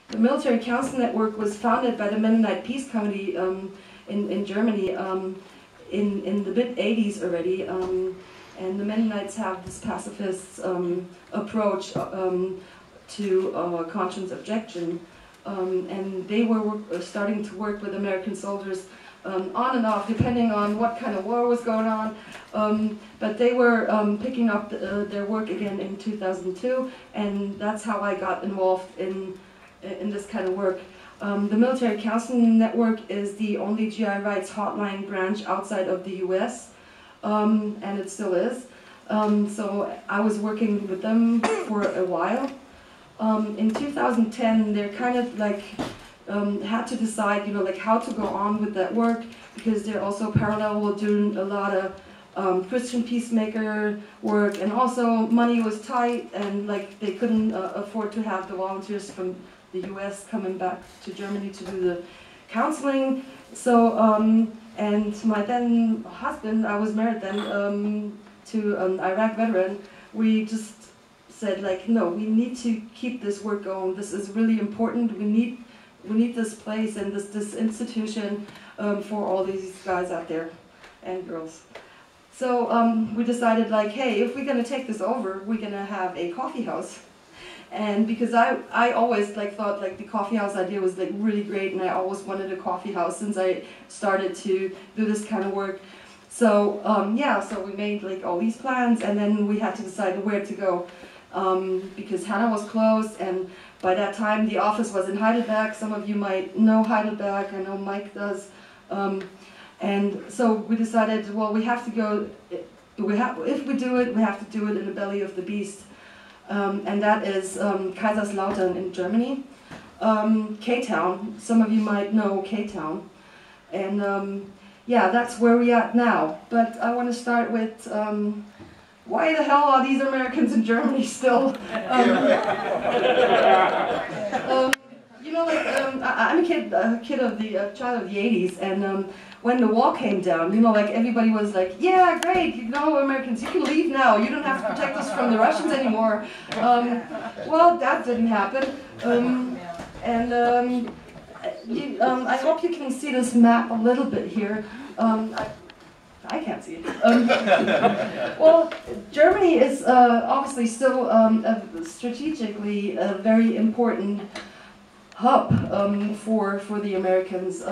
The Military Council Network was founded by the Mennonite Peace Committee in Germany in the mid-80s already. And the Mennonites have this pacifist approach to conscience objection. And they were starting to work with American soldiers on and off, depending on what kind of war was going on. But they were picking up their work again in 2002, and that's how I got involved in this kind of work. The Military Counseling Network is the only GI rights hotline branch outside of the US, and it still is. So I was working with them for a while. In 2010, they're kind of like had to decide, like how to go on with that work, because they're also parallel doing a lot of Christian peacemaker work, and also money was tight, and like they couldn't afford to have the volunteers from the US coming back to Germany to do the counseling. So, and my then husband, I was married then to an Iraq veteran, we just said like, no, we need to keep this work going. This is really important. We need this place and this institution for all these guys out there and girls. So we decided like, hey, if we're gonna take this over, we're gonna have a coffee house. And because I always like thought like the coffee house idea was like really great, and I always wanted a coffee house since I started to do this kind of work. So yeah, so we made like all these plans, and then we had to decide where to go. Because Hannah was closed, and by that time the office was in Heidelberg. Some of you might know Heidelberg, I know Mike does. And so we decided, well, we have to go, if we do it, we have to do it in the belly of the beast. And that is Kaiserslautern in Germany. K-Town, some of you might know K-Town. And yeah, that's where we're at now. But I want to start with why the hell are these Americans in Germany still? I'm a kid of the child of the 80s, and when the wall came down, like everybody was like, yeah, great, Americans, you can leave now. You don't have to protect us from the Russians anymore. Well, that didn't happen. I hope you can see this map a little bit here. I can't see it. Well, Germany is obviously still strategically a very important hub for the Americans.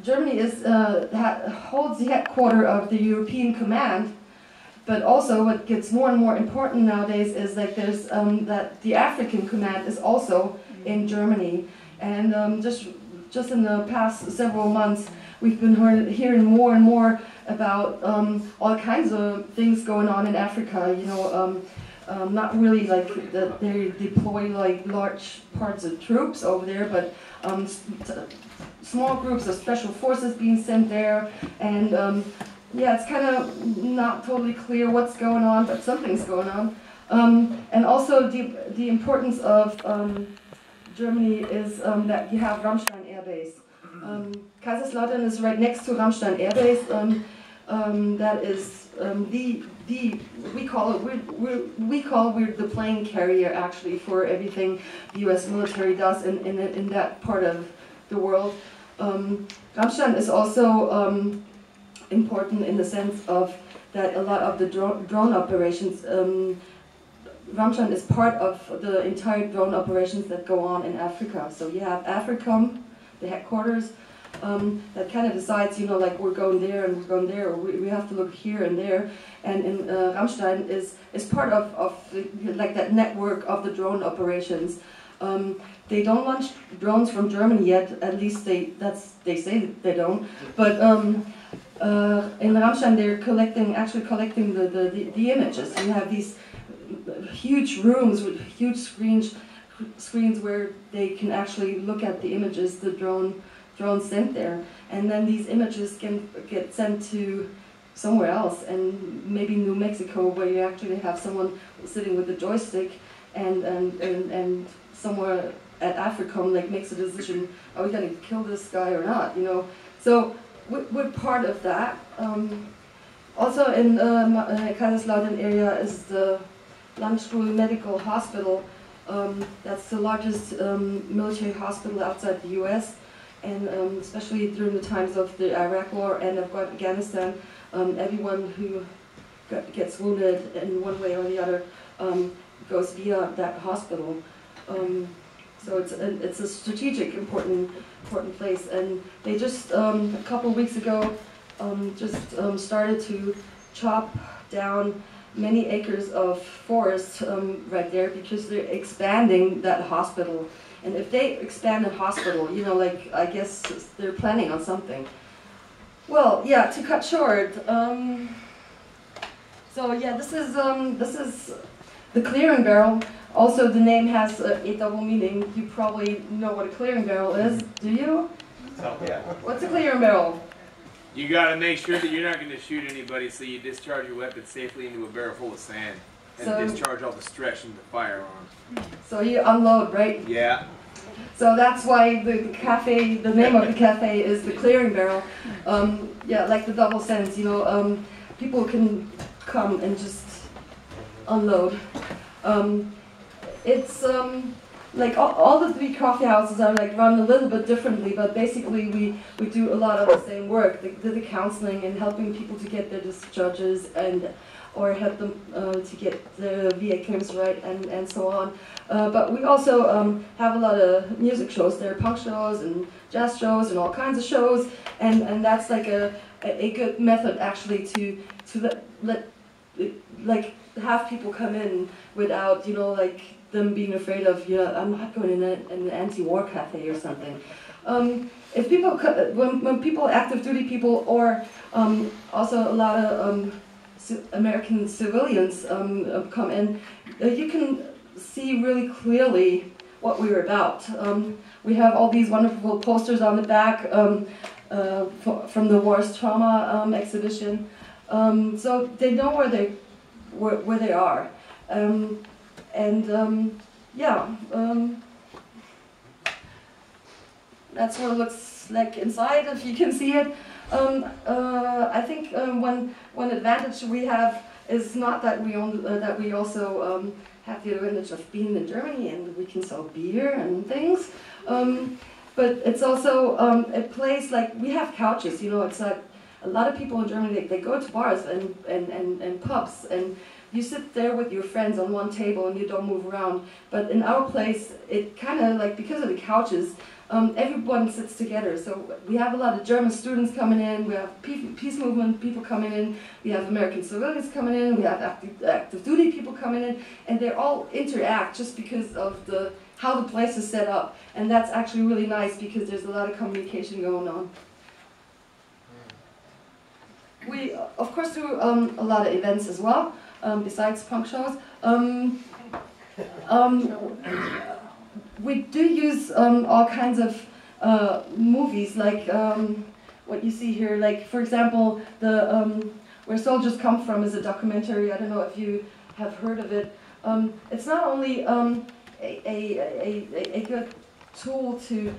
Germany holds the headquarters of the European Command, but also what gets more and more important nowadays is like there's that the African Command is also in Germany, and just in the past several months, we've been hearing more and more about all kinds of things going on in Africa. Not really like that they deploy like large parts of troops over there, but small groups of special forces being sent there, and yeah, it's kind of not totally clear what's going on, but something's going on. And also the importance of Germany is that you have Ramstein Air Base. Kaiserslautern is right next to Ramstein Air Base. That is we're the plane carrier actually for everything the U.S. military does in that part of the world. Ramstein is also important in the sense of that a lot of the drone operations. Ramstein is part of the entire drone operations that go on in Africa. So you have AFRICOM, the headquarters, that kind of decides, like we're going there and we're going there, or we have to look here and there. And in Ramstein is part of like that network of the drone operations. They don't launch drones from Germany yet. At least they say they don't. But in Ramstein, they're actually collecting the images. You have these huge rooms with huge screens where they can actually look at the images the drone sent there, and then these images can get sent to somewhere else, and maybe New Mexico, where you actually have someone sitting with a joystick, and somewhere at AFRICOM like makes a decision: are we going to kill this guy or not? So we're part of that. Also in Kaiserslautern area is the Landstuhl Medical Hospital, That's the largest military hospital outside the U.S. And especially during the times of the Iraq War and Afghanistan, everyone who gets wounded in one way or the other goes via that hospital. So it's a strategic, important place. And they just a couple of weeks ago started to chop down many acres of forest right there because they're expanding that hospital. And if they expand a hospital, you know, like, I guess they're planning on something. Well, yeah, to cut short, so yeah, this is the clearing barrel. Also, the name has a double meaning. You probably know what a clearing barrel is, do you? Oh, yeah. What's a clearing barrel? You gotta make sure that you're not going to shoot anybody, so you discharge your weapon safely into a barrel full of sand. And discharge all the stress into the firearm. So you unload, right? Yeah. So that's why the cafe, the name of the cafe is the clearing barrel. Yeah, like the double sense, you know, people can come and just unload. It's like all the three coffee houses are like run a little bit differently, but basically we do a lot of the same work, the counseling and helping people to get their discharges and or help them to get the VA claims right and so on. But we also have a lot of music shows. There are punk shows and jazz shows and all kinds of shows, and that's like a good method actually to let like have people come in without, you know, like them being afraid of, you know, I'm not going in an anti-war cafe or something. If people, when people, active duty people, or also a lot of American civilians come in, you can see really clearly what we're about. We have all these wonderful posters on the back from the War's Trauma exhibition, so they know where they are, yeah, that's what it looks like inside, if you can see it. I think one advantage we have is not that we also have the advantage of being in Germany and we can sell beer and things, but it's also a place like we have couches. You know, it's like a lot of people in Germany they go to bars and pubs and you sit there with your friends on one table and you don't move around. But in our place, it kind of like because of the couches. Everyone sits together, so we have a lot of German students coming in, we have peace movement people coming in, we have American civilians coming in, we have active duty people coming in, and they all interact just because of how the place is set up, and that's actually really nice because there's a lot of communication going on. We, of course, do a lot of events as well, besides punk shows. We do use all kinds of movies, like what you see here. Like, for example, the Where Soldiers Come From is a documentary. I don't know if you have heard of it. It's not only a good tool to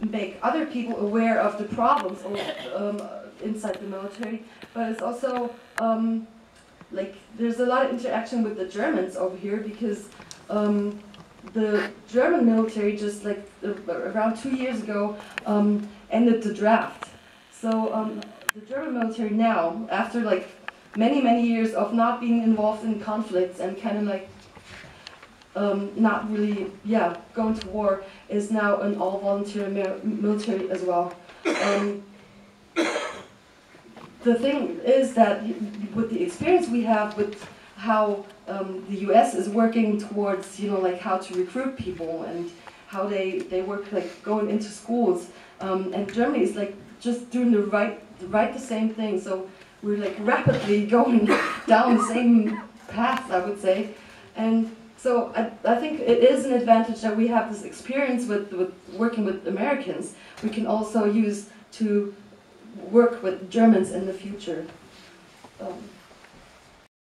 make other people aware of the problems inside the military, but it's also like there's a lot of interaction with the Germans over here because. The German military just like around 2 years ago ended the draft. So the German military now, after like many years of not being involved in conflicts and kind of like not really going to war, is now an all-volunteer military as well. The thing is that with the experience we have with how the U.S. is working towards, you know, like how to recruit people and how they work like going into schools, and Germany is like just doing the same thing. So we're like rapidly going down the same path, I would say, and so I think it is an advantage that we have this experience with working with Americans. We can also use to work with Germans in the future.